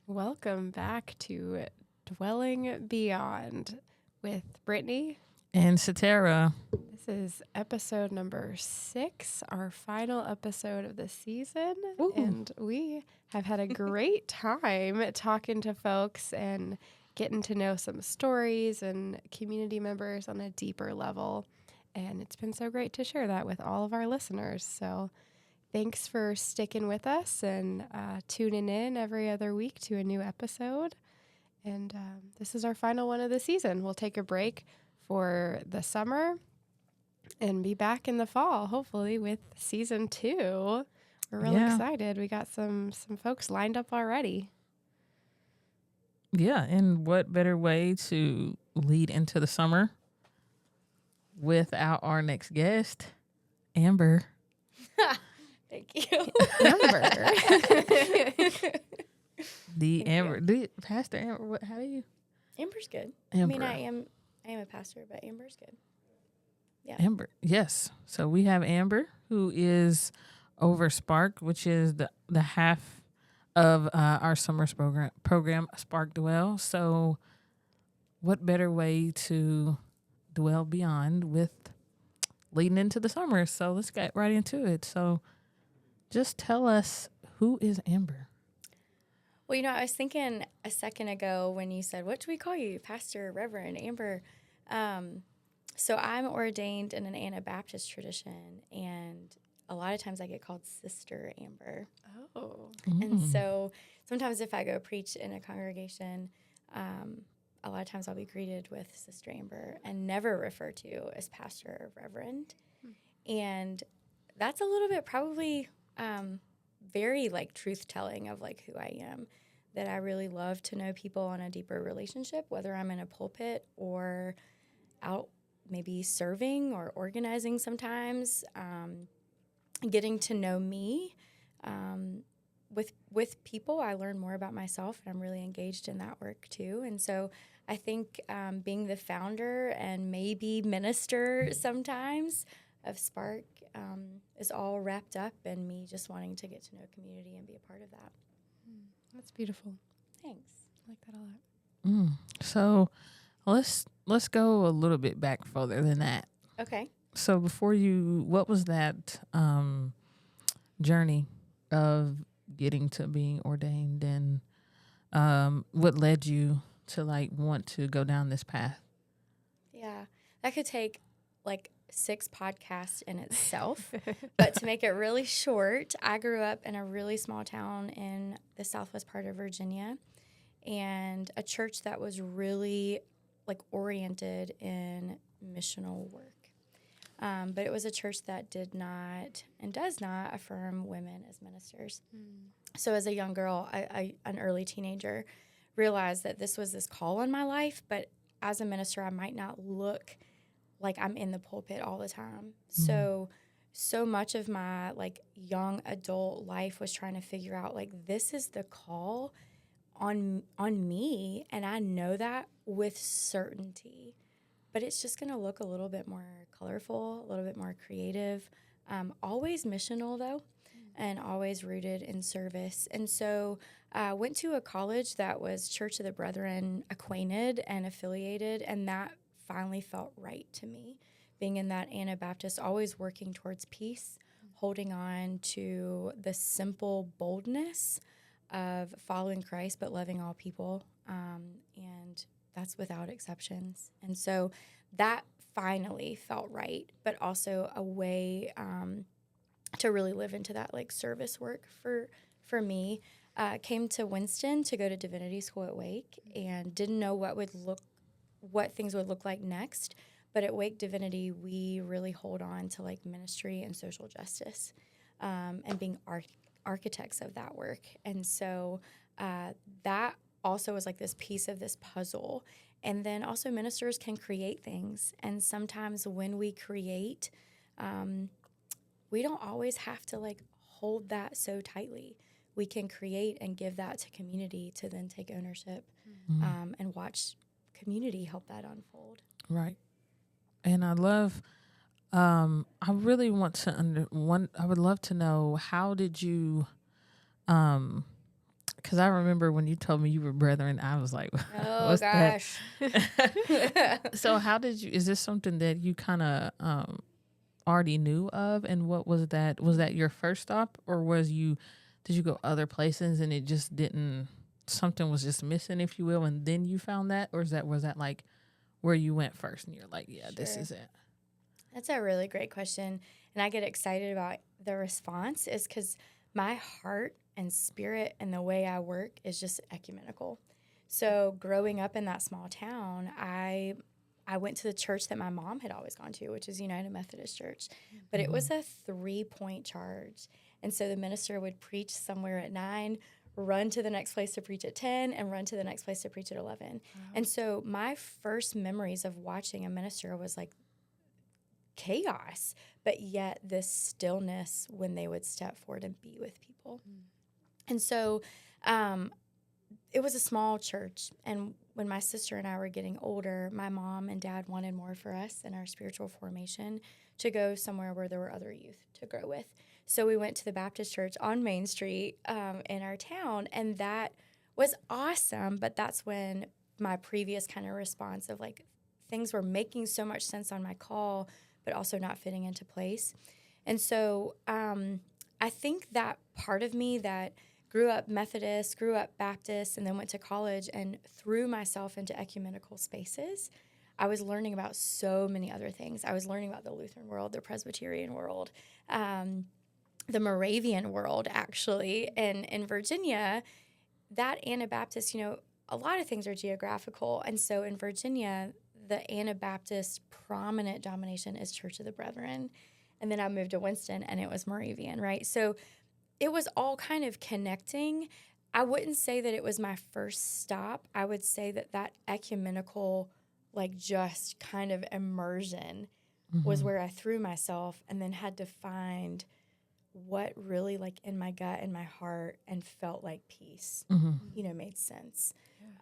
Welcome back to Dwelling Beyond with Brittany and Satara. This is episode number 6, our final episode of the season. Ooh. And we have had a great time talking to folks and getting to know some stories and community members on a deeper level. And it's been so great to share that with all of our listeners. So thanks for sticking with us and tuning in every other week to a new episode. And this is our final one of the season. We'll take a break for the summer and be back in the fall, hopefully, with season 2. We're really excited. We got some folks lined up already. Yeah, and what better way to lead into the summer without our next guest, Amber. Thank you. Amber. Pastor Amber, how do you? Amber's good. Amber. I mean, I am a pastor, but Amber's good. Yeah. Amber, yes. So we have Amber, who is over Spark, which is the half of our summer program, Spark Dwell. So what better way to dwell beyond with leading into the summer? So let's get right into it. So just tell us, who is Amber? Well, I was thinking a second ago when you said, what do we call you? Pastor, Reverend, Amber. So I'm ordained in an Anabaptist tradition, and a lot of times I get called Sister Amber. Oh. And so sometimes if I go preach in a congregation, a lot of times I'll be greeted with Sister Amber and never referred to as Pastor or Reverend. And that's a little bit probably very truth-telling of who I am, that I really love to know people on a deeper relationship, whether I'm in a pulpit or out maybe serving or organizing sometimes, getting to know me. With people, I learn more about myself, and I'm really engaged in that work too. And so I think being the founder and maybe minister sometimes of Spark is all wrapped up in me just wanting to get to know community and be a part of that. That's beautiful. Thanks. I like that a lot. So let's go a little bit back further than that. Okay. So what was that journey of getting to being ordained, and what led you to want to go down this path? Yeah, that could take 6 podcasts in itself. But to make it really short, I grew up in a really small town in the southwest part of Virginia, and a church that was really oriented in missional work. But it was a church that did not and does not affirm women as ministers. So as a young girl, an early teenager, realized that this was this call on my life, but as a minister, I might not look like I'm in the pulpit all the time. So much of my young adult life was trying to figure out this is the call on me, and I know that with certainty. But it's just going to look a little bit more colorful, a little bit more creative, always missional though, and always rooted in service. And so I went to a college that was Church of the Brethren acquainted and affiliated, and that finally felt right to me. Being in that Anabaptist, always working towards peace, holding on to the simple boldness of following Christ but loving all people, and that's without exceptions. And so that finally felt right, but also a way to really live into that service work for me. Came to Winston to go to divinity school at Wake, and didn't know what things would look like next. But at Wake Divinity, we really hold on to ministry and social justice, and being architects of that work. And so that also was this piece of this puzzle. And then also ministers can create things. And sometimes when we create, we don't always have to hold that so tightly. we can create and give that to community to then take ownership and watch community help that unfold. Right. And I love, I really want to I would love to know, how did you, because I remember when you told me you were brethren, I was like, Oh, what's gosh. that? So how did you, is this something that you kind of already knew of? And what was that? Was that your first stop, or did you go other places and it just didn't, something was just missing, if you will, and then you found that? Or was that like where you went first and you're like, yeah, this Sure. is it? That's a really great question. And I get excited about the response is because my heart and spirit and the way I work is just ecumenical. So growing up in that small town, I went to the church that my mom had always gone to, which is United Methodist Church. But it was a 3-point charge. And so the minister would preach somewhere at 9, run to the next place to preach at 10, and run to the next place to preach at 11. Wow. And so my first memories of watching a minister was like chaos, but yet this stillness when they would step forward and be with people. And so it was a small church. And when my sister and I were getting older, my mom and dad wanted more for us in our spiritual formation to go somewhere where there were other youth to grow with. So we went to the Baptist church on Main Street in our town, and that was awesome. But that's when my previous kind of response of like things were making so much sense on my call, but also not fitting into place. And so I think that part of me that grew up Methodist, grew up Baptist, and then went to college and threw myself into ecumenical spaces, I was learning about so many other things. I was learning about the Lutheran world, the Presbyterian world, the Moravian world, actually. And in Virginia, that Anabaptist, a lot of things are geographical. And so in Virginia, the Anabaptist prominent domination is Church of the Brethren. And then I moved to Winston, and it was Moravian, right? So it was all kind of connecting. I wouldn't say that it was my first stop. I would say that ecumenical, like just kind of immersion was where I threw myself and then had to find what really like in my gut and my heart and felt like peace, made sense.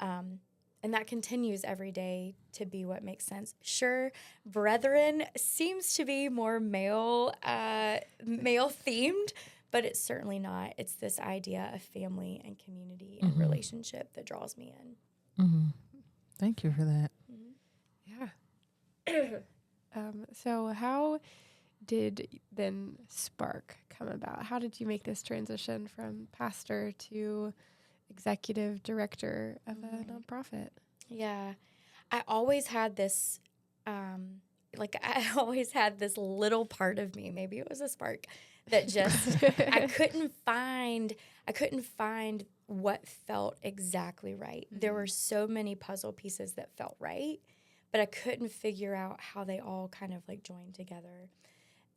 Yeah. And that continues every day to be what makes sense. Sure, brethren seems to be more male themed, but it's certainly not. It's this idea of family and community and relationship that draws me in. Thank you for that. Yeah. So how did then Spark come about? How did you make this transition from pastor to executive director of a nonprofit? Yeah. I always had this, little part of me, maybe it was a spark, that just, I couldn't find what felt exactly right. There were so many puzzle pieces that felt right, but I couldn't figure out how they all kind of like joined together.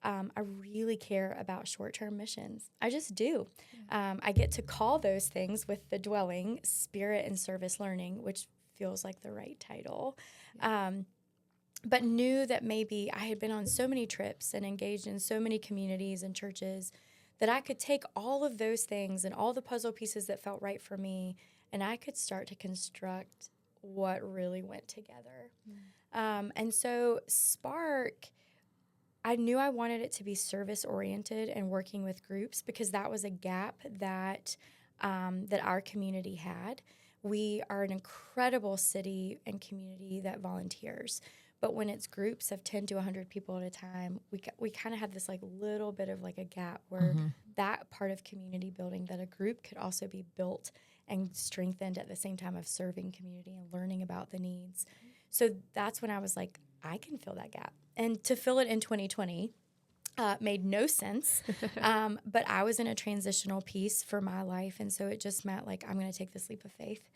I really care about short-term missions. I just do. Yeah. I get to call those things with the dwelling, spirit and service learning, which feels like the right title. Yeah. But knew that maybe I had been on so many trips and engaged in so many communities and churches that I could take all of those things and all the puzzle pieces that felt right for me, and I could start to construct what really went together. And so Spark, I knew I wanted it to be service-oriented and working with groups because that was a gap that our community had. We are an incredible city and community that volunteers, but when it's groups of 10 to 100 people at a time, we kind of have this like little bit of like a gap where that part of community building, that a group could also be built and strengthened at the same time of serving community and learning about the needs. So that's when I was like, I can fill that gap. And to fill it in 2020 made no sense, but I was in a transitional piece for my life, and so it just meant like I'm going to take this leap of faith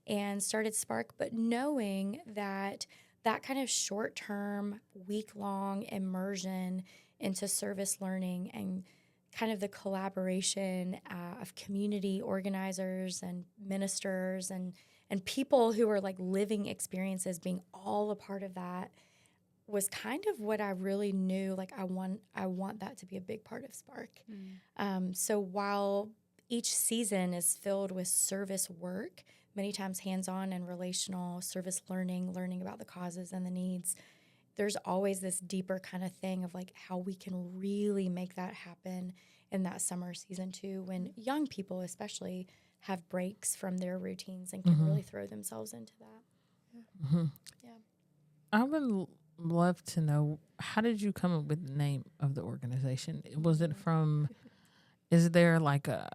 and started Spark, but knowing that kind of short-term, week-long immersion into service learning and kind of the collaboration of community organizers and ministers and people who are like living experiences being all a part of that was kind of what I really knew, like I want that to be a big part of Spark. So while each season is filled with service work, many times hands-on and relational service learning about the causes and the needs. There's always this deeper kind of thing of like how we can really make that happen in that summer season too, when young people especially have breaks from their routines and can really throw themselves into that. Yeah. I would love to know, how did you come up with the name of the organization? Was it from, is there like a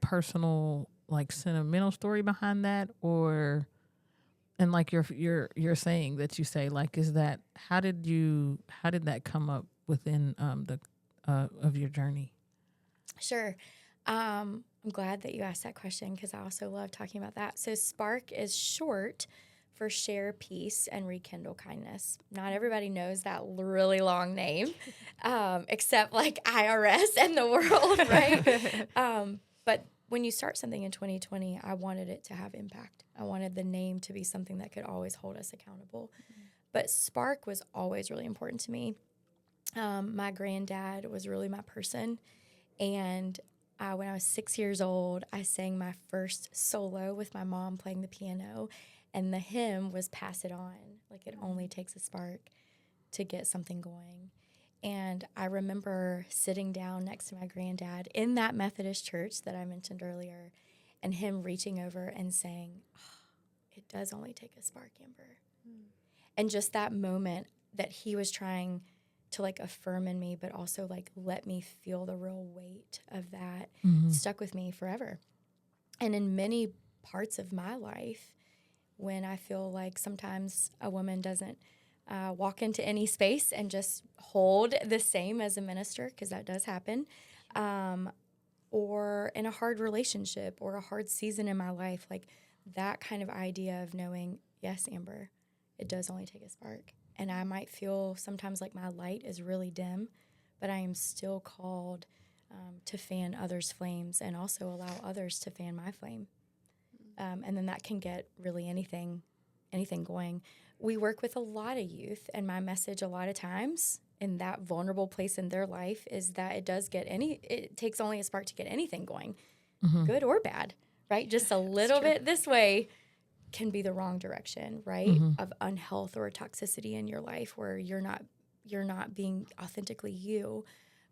personal, like sentimental story behind that, or, and like you're saying that you say, like, is that, how did that come up within the of your journey? Sure. I'm glad that you asked that question because I also love talking about that. So SPARK is short for Share Peace and Rekindle Kindness. Not everybody knows that really long name, except like IRS and the world, right? But when you start something in 2020, I wanted it to have impact. I wanted the name to be something that could always hold us accountable. But SPARK was always really important to me. My granddad was really my person. And when I was 6 years old, I sang my first solo with my mom playing the piano. And the hymn was Pass It On. Like, it only takes a spark to get something going. And I remember sitting down next to my granddad in that Methodist church that I mentioned earlier, and him reaching over and saying, it does only take a spark, Amber. And just that moment that he was trying to like affirm in me, but also like let me feel the real weight of that stuck with me forever. And in many parts of my life, when I feel like sometimes a woman doesn't walk into any space and just hold the same as a minister, because that does happen, or in a hard relationship or a hard season in my life, like that kind of idea of knowing, yes, Amber, it does only take a spark. And I might feel sometimes like my light is really dim, but I am still called to fan others' flames and also allow others to fan my flame. And then that can get really anything going. We work with a lot of youth, and my message a lot of times in that vulnerable place in their life is that it takes only a spark to get anything going, good or bad, right? Just a little bit this way can be the wrong direction, right? Of unhealth or toxicity in your life where you're not being authentically you.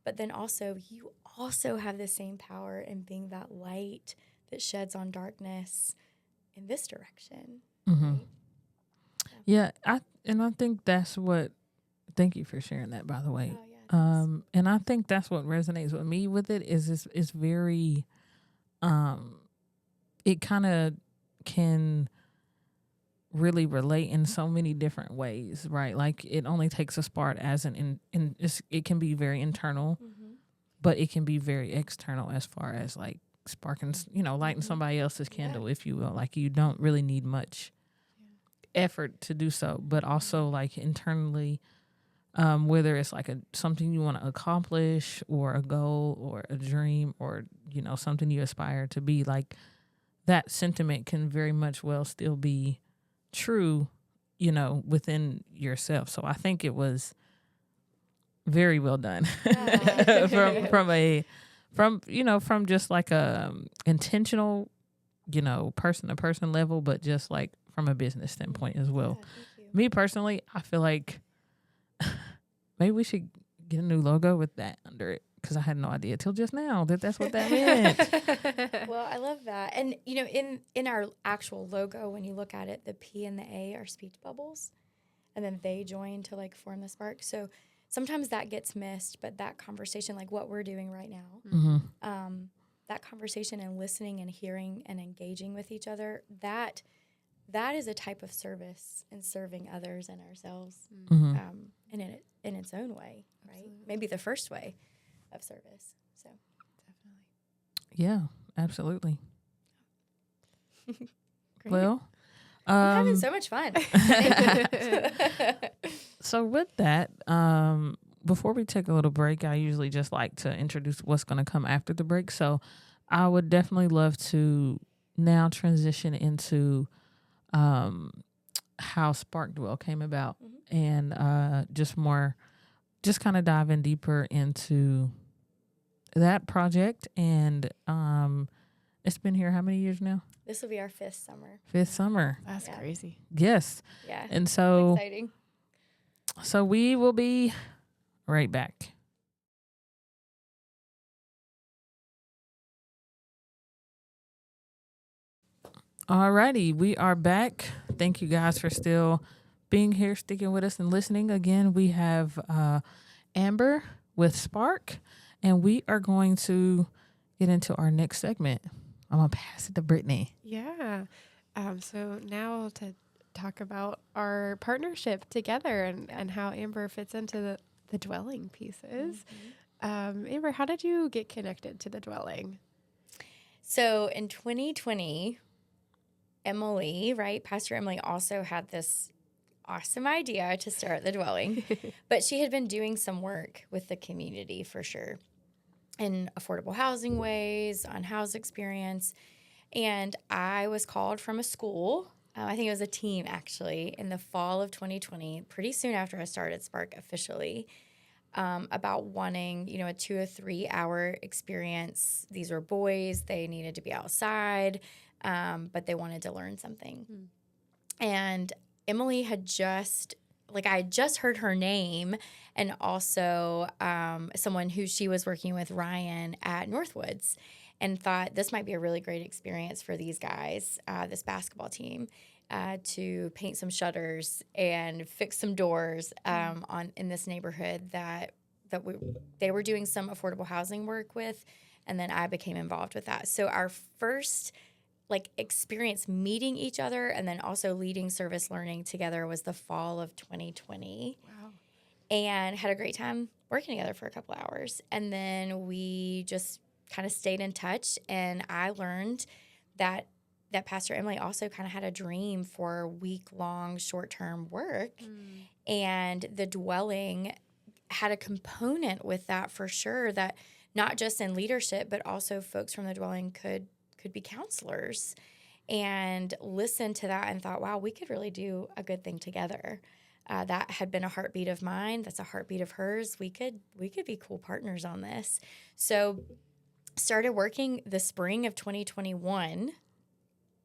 But then also you also have the same power in being that light that sheds on darkness in this direction. Right? Yeah, I think that's what, thank you for sharing that, by the way. Oh, yeah, and I think that's what resonates with me with it is it's very it kind of can really relate in so many different ways, right? Like it only takes a spark as it can be very internal, but it can be very external as far as like sparking, lighting somebody else's candle, if you will. Like you don't really need much effort to do so, but also like internally, whether it's like something you want to accomplish or a goal or a dream or, something you aspire to be, like that sentiment can very much well still be true, within yourself. So I think it was very well done from just like a intentional, person to person level, but just like from a business standpoint as well. Me personally, I feel like maybe we should get a new logo with that under it, because I had no idea till just now that's what that meant. Well, I love that. And, in our actual logo, when you look at it, the P and the A are speech bubbles, and then they join to, like, form the spark. So sometimes that gets missed, but that conversation, like what we're doing right now, that conversation and listening and hearing and engaging with each other, that is a type of service and serving others and ourselves, and in its own way, right? Absolutely. Maybe the first way of service. So definitely. Yeah, absolutely. Well, I'm having so much fun. So with that, before we take a little break, I usually just like to introduce what's going to come after the break. So I would definitely love to now transition into how Spark Dwell came about, and just kind of dive in deeper into that project and It's been here how many years now? This will be our 5th summer. 5th summer. That's crazy. Yes. Yeah. And so, Exciting. so we will be right back. Alrighty, we are back. Thank you guys for still being here, sticking with us and listening. Again, we have Amber with Spark, and we are going to get into our next segment. I'm going to pass it to Brittany. Yeah. So now to talk about our partnership together and how Amber fits into the dwelling pieces. Amber, how did you get connected to the dwelling? So in 2020, Emily, right, Pastor Emily also had this awesome idea to start the dwelling, but she had been doing some work with the community for sure in affordable housing ways, on house experience. And I was called from a school, I think it was a team actually, in the fall of 2020, pretty soon after I started Spark officially, about wanting, a 2 or 3 hour experience. These were boys. They needed to be outside, but they wanted to learn something. And Emily had I had just heard her name, and also someone who she was working with, Ryan, at Northwoods, and thought this might be a really great experience for these guys, this basketball team, to paint some shutters and fix some doors in this neighborhood that they were doing some affordable housing work with, and then I became involved with that. So our first experience meeting each other and then also leading service learning together was the fall of 2020. Wow. And had a great time working together for a couple hours. And then we just kind of stayed in touch, and I learned that Pastor Emily also kind of had a dream for week-long short-term work. And the dwelling had a component with that for sure, that not just in leadership, but also folks from the dwelling could be counselors, and listened to that and thought, wow, we could really do a good thing together. That had been a heartbeat of mine. That's a heartbeat of hers. We could be cool partners on this. So started working the spring of 2021,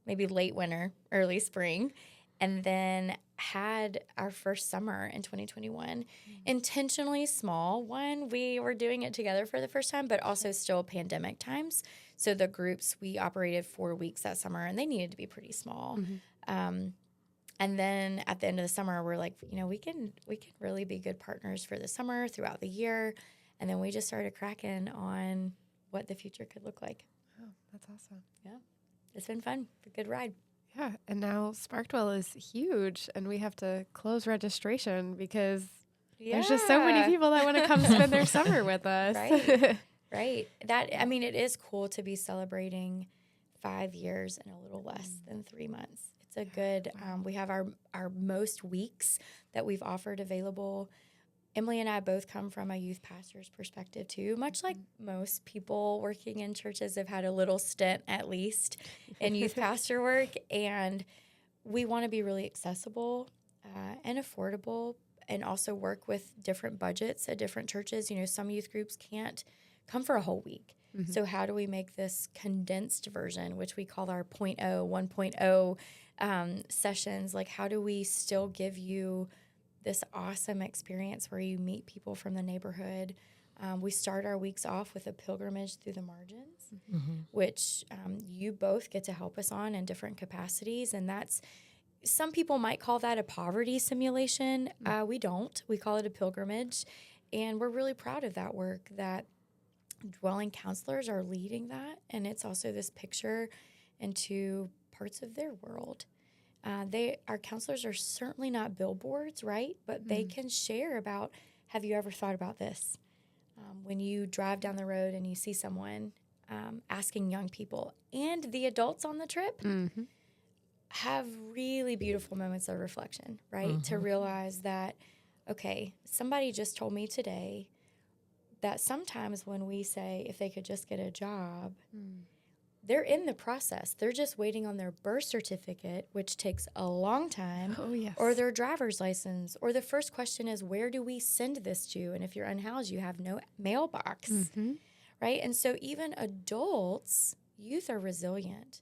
maybe late winter, early spring, and then had our first summer in 2021. Intentionally small one. We were doing it together for the first time, but also still pandemic times. So the groups, we operated 4 weeks that summer, and they needed to be pretty small. And then at the end of the summer, we're like, we can really be good partners for the summer, throughout the year. And then we just started cracking on what the future could look like. Oh, that's awesome. Yeah. It's been fun. A good ride. Yeah. And now Sparkwell is huge, and we have to close registration because there's just so many people that want to come spend their summer with us. Right. Right. It is cool to be celebrating 5 years in a little less than 3 months. It's a good, we have our most weeks that we've offered available. Emily and I both come from a youth pastor's perspective too, much like most people working in churches have had a little stint at least in youth pastor work. And we want to be really accessible and affordable, and also work with different budgets at different churches. Some youth groups can't come for a whole week. So how do we make this condensed version, which we call our 1.0 sessions? How do we still give you this awesome experience where you meet people from the neighborhood? We start our weeks off with a pilgrimage through the margins, which you both get to help us on in different capacities. And some people might call that a poverty simulation. We don't. We call it a pilgrimage. And we're really proud of that work, that dwelling counselors are leading that. And it's also this picture into parts of their world. Our counselors are certainly not billboards, right? But they can share about, have you ever thought about this? When you drive down the road and you see someone asking young people and the adults on the trip, have really beautiful moments of reflection, right? To realize that, okay, somebody just told me today that sometimes when we say, if they could just get a job, they're in the process. They're just waiting on their birth certificate, which takes a long time, or their driver's license. Or the first question is, where do we send this to? And if you're unhoused, you have no mailbox, right? And so even adults, youth are resilient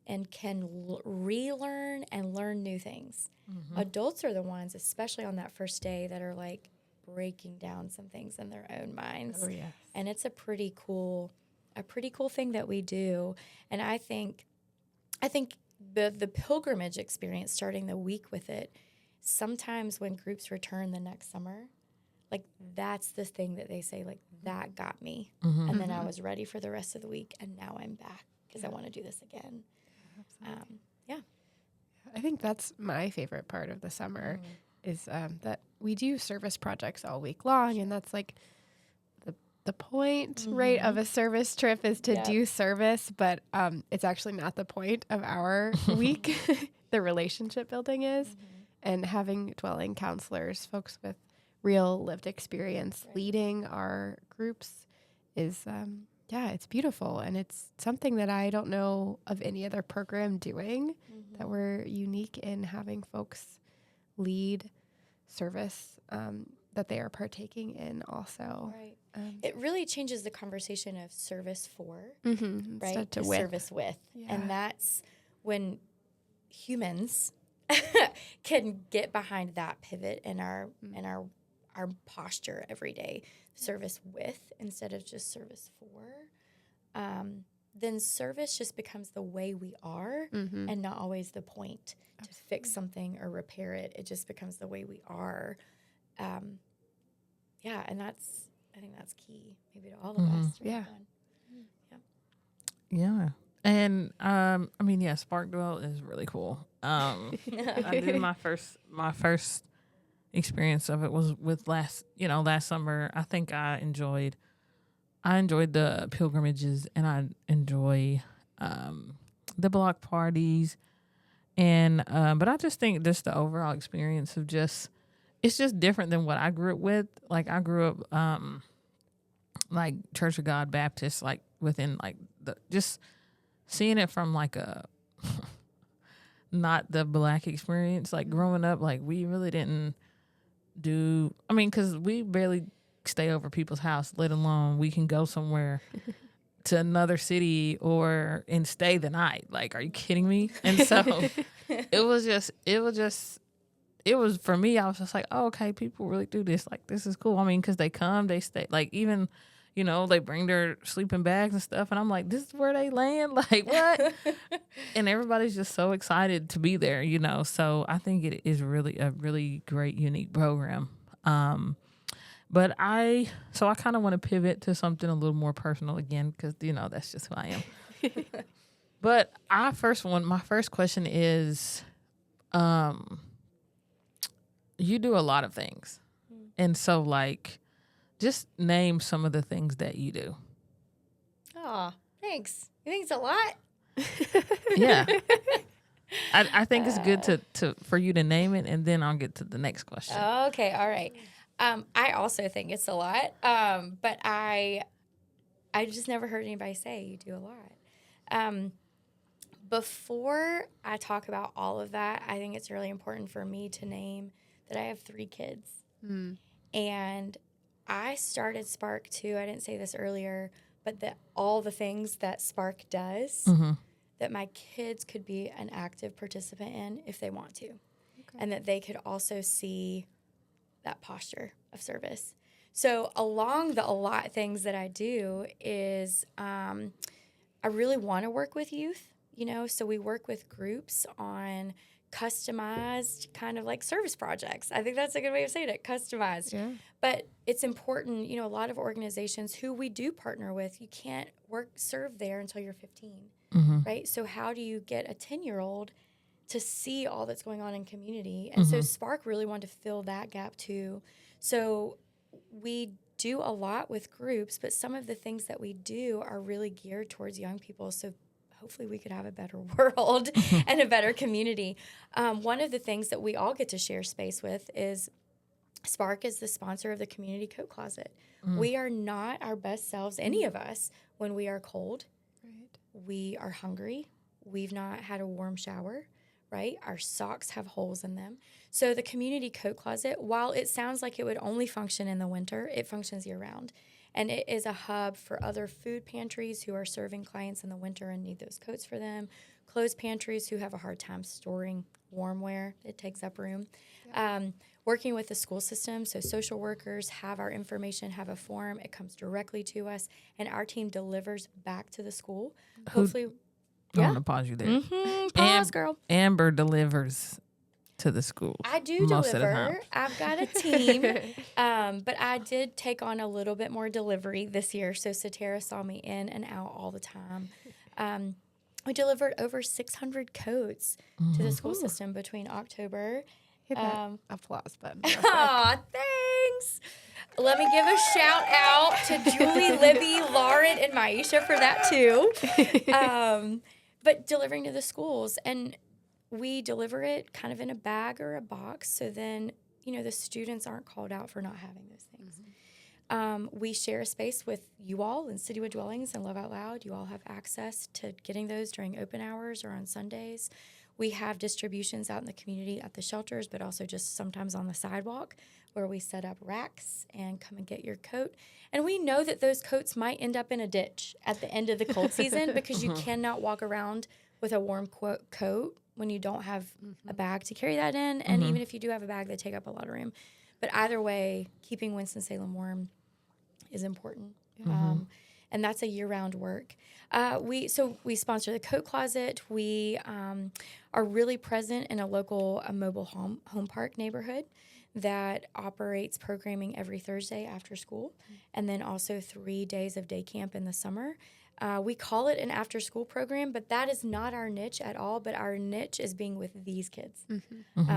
and can relearn and learn new things. Adults are the ones, especially on that first day, that are like breaking down some things in their own minds. Oh, yes. And it's a pretty cool thing that we do. And I think the pilgrimage experience, starting the week with it, sometimes when groups return the next summer, like that's the thing that they say, like, that got me. And then I was ready for the rest of the week, and now I'm back because I want to do this again. Yeah. I think that's my favorite part of the summer is that we do service projects all week long, and that's like the point, right, of a service trip is to do service, but it's actually not the point of our week. The relationship building is, and having dwelling counselors, folks with real lived experience leading our groups is, it's beautiful. And it's something that I don't know of any other program doing, that we're unique in having folks lead service that they are partaking in also. Right. It really changes the conversation of service for, right, to service with. Yeah. And that's when humans can get behind that pivot in our posture every day, service with instead of just service for. Then service just becomes the way we are and not always the point to fix something or repair it. It just becomes the way we are. And I think that's key maybe to all of us. Yeah. Yeah. And Spark Dwell is really cool. I did my first experience of it was with last summer. I think I enjoyed the pilgrimages, and I enjoy the block parties, and but I just think just the overall experience of it's just different than what I grew up with. Like I grew up like Church of God Baptist, like within like just seeing it from like a not the Black experience. Like growing up, like we really didn't do. I mean, because we barely stay over people's house, let alone we can go somewhere to another city and stay the night. Like, are you kidding me? And so it was for me, I was just like, oh, okay, people really do this. Like, this is cool. I mean, because they come, they stay, like, even, they bring their sleeping bags and stuff. And I'm like, this is where they land? Like, what? And everybody's just so excited to be there, So I think it is really a really great, unique program. But I kind of want to pivot to something a little more personal again, because, that's just who I am. But my first question is, you do a lot of things. And so, like, just name some of the things that you do. Oh, thanks. You think it's a lot? Yeah. I think it's good for you to name it, and then I'll get to the next question. Okay, all right. I also think it's a lot, but I just never heard anybody say you do a lot. Before I talk about all of that, I think it's really important for me to name that I have 3 kids. And I started Spark too. I didn't say this earlier, but that all the things that Spark does, that my kids could be an active participant in if they want to. And that they could also see that posture of service. So along the a lot things that I do is I really want to work with youth, so we work with groups on customized kind of like service projects. I think that's a good way of saying it, customized. Yeah. But it's important, a lot of organizations who we do partner with, you can't serve there until you're 15, right? So how do you get a 10-year-old to see all that's going on in community? And so Spark really wanted to fill that gap too. So we do a lot with groups, but some of the things that we do are really geared towards young people. So hopefully we could have a better world and a better community. One of the things that we all get to share space with is Spark is the sponsor of the Community Coat Closet. We are not our best selves, any of us, when we are cold. Right. We are hungry. We've not had a warm shower, right? Our socks have holes in them. So the Community Coat Closet, while it sounds like it would only function in the winter, it functions year-round. And it is a hub for other food pantries who are serving clients in the winter and need those coats for them, clothes pantries who have a hard time storing warm wear. It takes up room. Working with the school system, so social workers have our information, have a form. It comes directly to us, and our team delivers back to the school. Hopefully, I want to pause you there. Pause, girl. Amber delivers to the schools. I do most of the time. deliver. I've got a team, but I did take on a little bit more delivery this year. So Satara saw me in and out all the time. We delivered over 600 coats to the school system between October. Hit that applause button. Aw, thanks. Let me give a shout out to Julie, Libby, Lauren, and Maisha for that too. But delivering to the schools, and we deliver it kind of in a bag or a box, so then, the students aren't called out for not having those things. We share a space with you all in Citywood Dwellings and Love Out Loud. You all have access to getting those during open hours or on Sundays. We have distributions out in the community at the shelters, but also just sometimes on the sidewalk where we set up racks and come and get your coat. And we know that those coats might end up in a ditch at the end of the cold season because you cannot walk around with a warm coat when you don't have a bag to carry that in. And even if you do have a bag, they take up a lot of room. But either way, keeping Winston-Salem warm is important. And that's a year-round work. We sponsor the Coat Closet. We are really present in a local mobile home park neighborhood that operates programming every Thursday after school, and then also 3 days of day camp in the summer. We call it an after-school program, but that is not our niche at all. But our niche is being with these kids.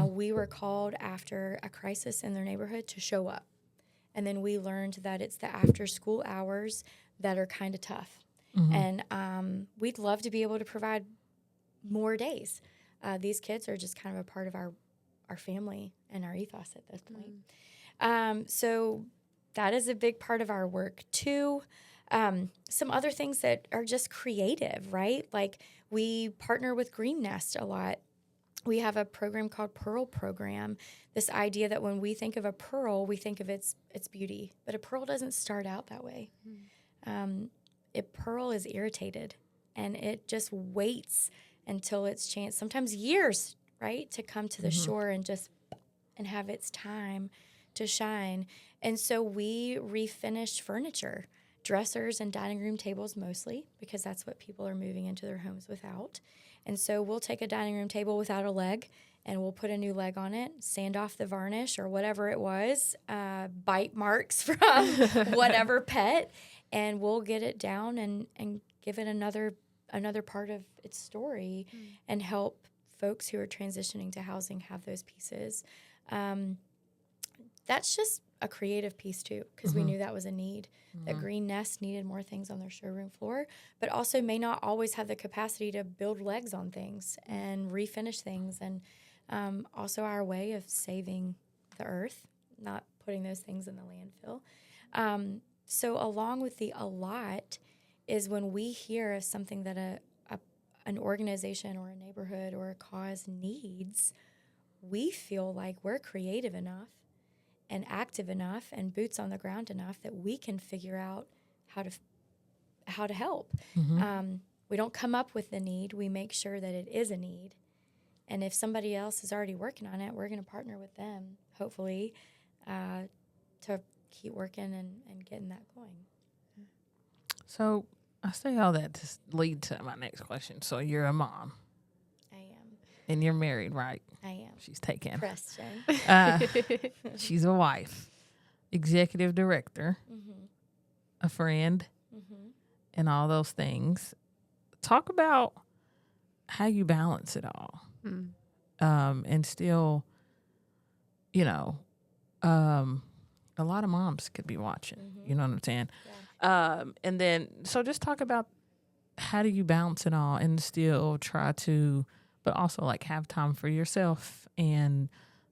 We were called after a crisis in their neighborhood to show up. And then we learned that it's the after-school hours that are kind of tough. And we'd love to be able to provide more days. These kids are just kind of a part of our family and our ethos at this point. So that is a big part of our work, too. Some other things that are just creative, right? Like we partner with Green Nest a lot. We have a program called Pearl Program. This idea that when we think of a pearl, we think of its beauty. But a pearl doesn't start out that way. A pearl is irritated, and it just waits until its chance, sometimes years, right, to come to the shore and have its time to shine. And so we refinish furniture, dressers and dining room tables mostly, because that's what people are moving into their homes without. And so we'll take a dining room table without a leg, and we'll put a new leg on it, sand off the varnish or whatever it was, bite marks from whatever pet, and we'll get it down and give it another part of its story and help folks who are transitioning to housing have those pieces. That's just a creative piece, too, because we knew that was a need. That Green Nest needed more things on their showroom floor, but also may not always have the capacity to build legs on things and refinish things. And also our way of saving the earth, not putting those things in the landfill. So along with the a lot is when we hear of something that an organization or a neighborhood or a cause needs, we feel like we're creative enough and active enough and boots on the ground enough that we can figure out how to help. We don't come up with the need. We make sure that it is a need. And if somebody else is already working on it, we're going to partner with them, hopefully, to keep working and getting that going. So I say all that to lead to my next question. So you're a mom. I am. And you're married, right? I am. She's taken. Preston. She's a wife, executive director, a friend, and all those things. Talk about how you balance it all. And still, a lot of moms could be watching. You know what I'm saying? Yeah. And then, so just talk about how do you balance it all and still try to, but also like have time for yourself and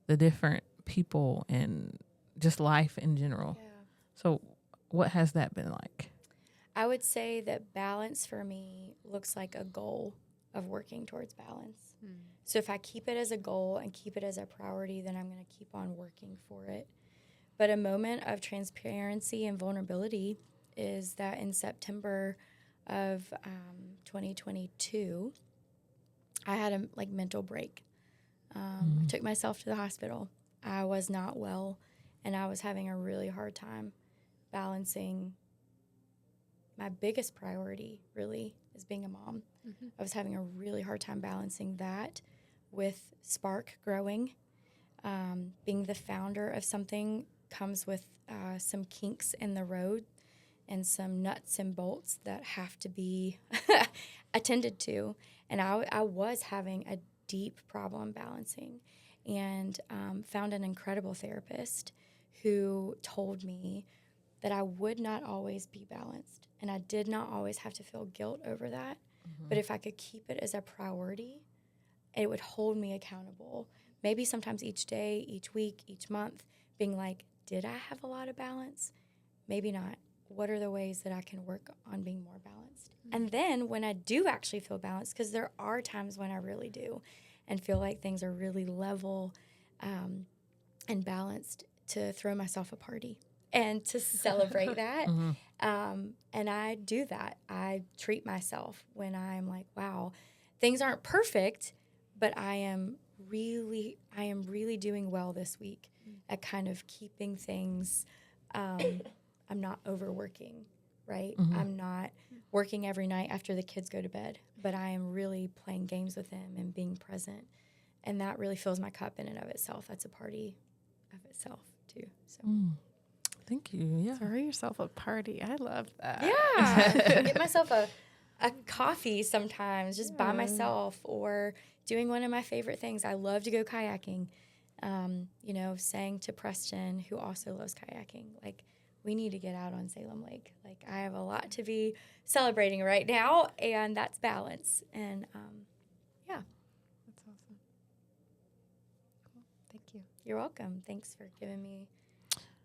the different people and just life in general. Yeah. So what has that been like? I would say that balance for me looks like a goal of working towards balance. So if I keep it as a goal and keep it as a priority, then I'm going to keep on working for it. But a moment of transparency and vulnerability is that in September of 2022, I had a mental break. I took myself to the hospital. I was not well, and I was having a really hard time balancing my biggest priority, really, is being a mom. Mm-hmm. I was having a really hard time balancing that with Spark growing. Being the founder of something comes with some kinks in the road and some nuts and bolts that have to be attended to. And I was having a deep problem balancing, and found an incredible therapist who told me that I would not always be balanced, and I did not always have to feel guilt over that. Mm-hmm. But if I could keep it as a priority, it would hold me accountable. Maybe sometimes each day, each week, each month, being like, did I have a lot of balance? Maybe not. What are the ways that I can work on being more balanced? Mm-hmm. And then when I do actually feel balanced, because there are times when I really do and feel like things are really level and balanced, to throw myself a party and to celebrate that. Mm-hmm. And I do that. I treat myself when I'm like, wow, things aren't perfect, but I am really doing well this week at kind of keeping things. I'm not overworking, right? Mm-hmm. I'm not working every night after the kids go to bed, but I am really playing games with them and being present. And that really fills my cup in and of itself. That's a party of itself too. So. Thank you. Yeah. Throw yourself a party. I love that. Yeah. Get myself a coffee sometimes, just by myself, or doing one of my favorite things. I love to go kayaking. Saying to Preston, who also loves kayaking, like, we need to get out on Salem Lake. Like, I have a lot to be celebrating right now, and that's balance. And, yeah. That's awesome. Cool. Thank you. You're welcome. Thanks for giving me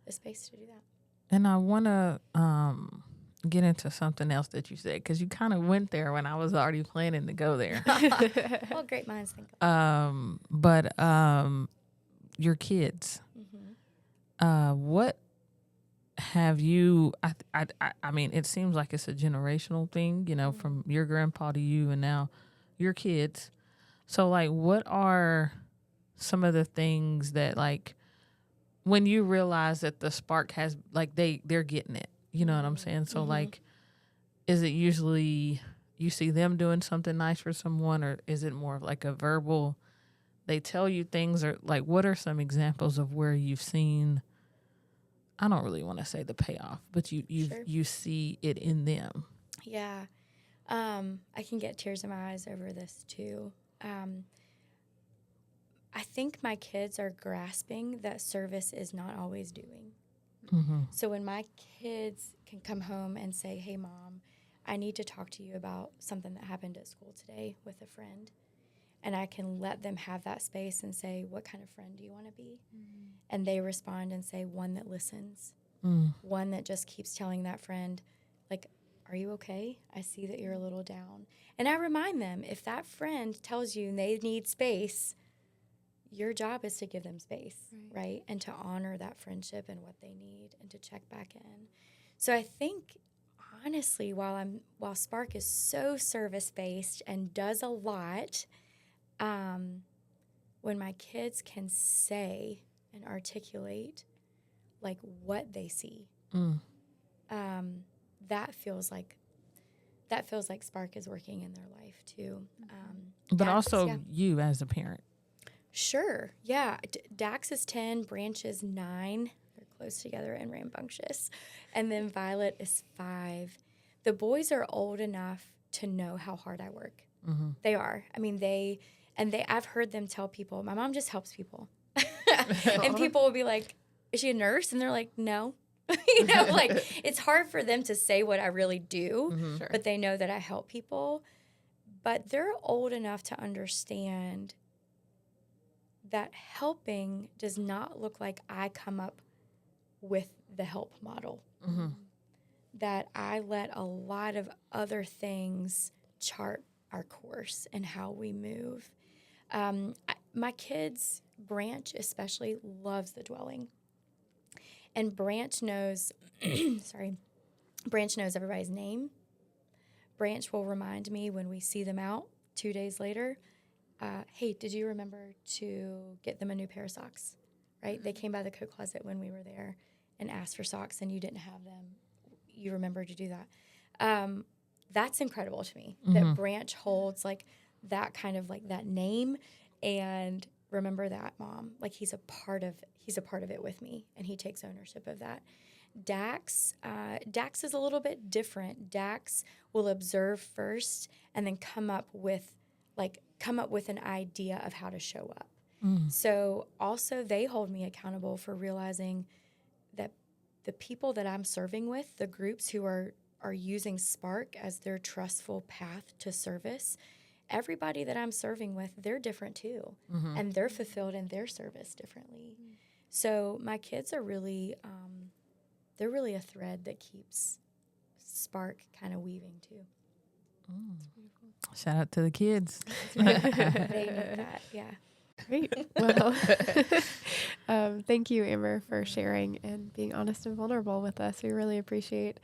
the space to do that. And I want to get into something else that you said, because you kind of went there when I was already planning to go there. Well, great minds think But your kids, what have you? I mean, it seems like it's a generational thing, from your grandpa to you, and now your kids. So, like, what are some of the things that, like, when you realize that the spark has, like, they're getting it, you know what I'm saying? So, like, is it usually you see them doing something nice for someone, or is it more of like a verbal, they tell you things, or like, what are some examples of where you've seen, I don't really want to say the payoff, but you see it in them? Yeah. I can get tears in my eyes over this too. I think my kids are grasping that service is not always doing. Mm-hmm. So when my kids can come home and say, hey, Mom, I need to talk to you about something that happened at school today with a friend, and I can let them have that space and say, what kind of friend do you want to be? Mm-hmm. And they respond and say, one that listens, one that just keeps telling that friend, like, are you okay? I see that you're a little down. And I remind them, if that friend tells you they need space, your job is to give them space, right? And to honor that friendship and what they need, and to check back in. So I think, honestly, while Spark is so service-based and does a lot, when my kids can say and articulate, like, what they see, that feels like Spark is working in their life too. But also you as a parent. Sure, yeah. Dax is 10, Branch is 9. They're close together and rambunctious. And then Violet is 5. The boys are old enough to know how hard I work. Mm-hmm. They are. I mean, I've heard them tell people, my mom just helps people. And people will be like, is she a nurse? And they're like, no. Like, it's hard for them to say what I really do, but they know that I help people. But they're old enough to understand that helping does not look like I come up with the help model. Mm-hmm. That I let a lot of other things chart our course and how we move. My kids, Branch especially, loves the dwelling. And Branch knows, Branch knows everybody's name. Branch will remind me when we see them out 2 days later, hey, did you remember to get them a new pair of socks? Right? They came by the coat closet when we were there and asked for socks, and you didn't have them. You remembered to do that. That's incredible to me, that Branch holds like that kind of like that name, and remember that, Mom. Like he's a part of it with me, and he takes ownership of that. Dax is a little bit different. Dax will observe first and then come up with an idea of how to show up. So also they hold me accountable for realizing that the people that I'm serving with, the groups who are using Spark as their trustful path to service, everybody that I'm serving with, they're different too. And they're fulfilled in their service differently. So my kids are really, they're really a thread that keeps Spark kind of weaving too. Shout out to the kids. They need that, yeah. Great. Well, thank you, Amber, for sharing and being honest and vulnerable with us. We really appreciate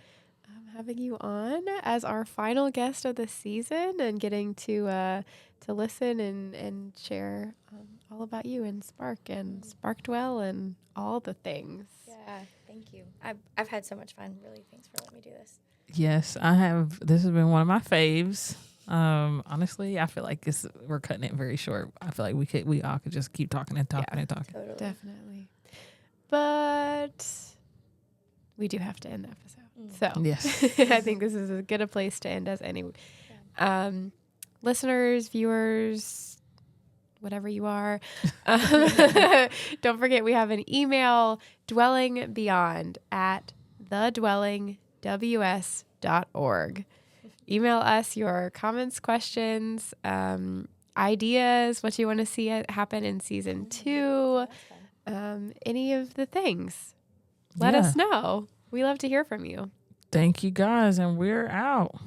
having you on as our final guest of the season and getting to listen and share all about you and Spark and Spark Dwell and all the things. Yeah, thank you. I've had so much fun. Really, thanks for letting me do this. Yes, I have. This has been one of my faves. Honestly, I feel like we're cutting it very short. I feel like we all could just keep talking and talking and talking. Totally. Definitely. But we do have to end the episode. So yes. I think this is as good a place to end as any. Listeners, viewers, whatever you are, don't forget we have an email, dwellingbeyond@thedwellingws.org. Email us your comments, questions, ideas, what you want to see happen in season 2, any of the things. Let us know. We love to hear from you. Thank you guys, and we're out.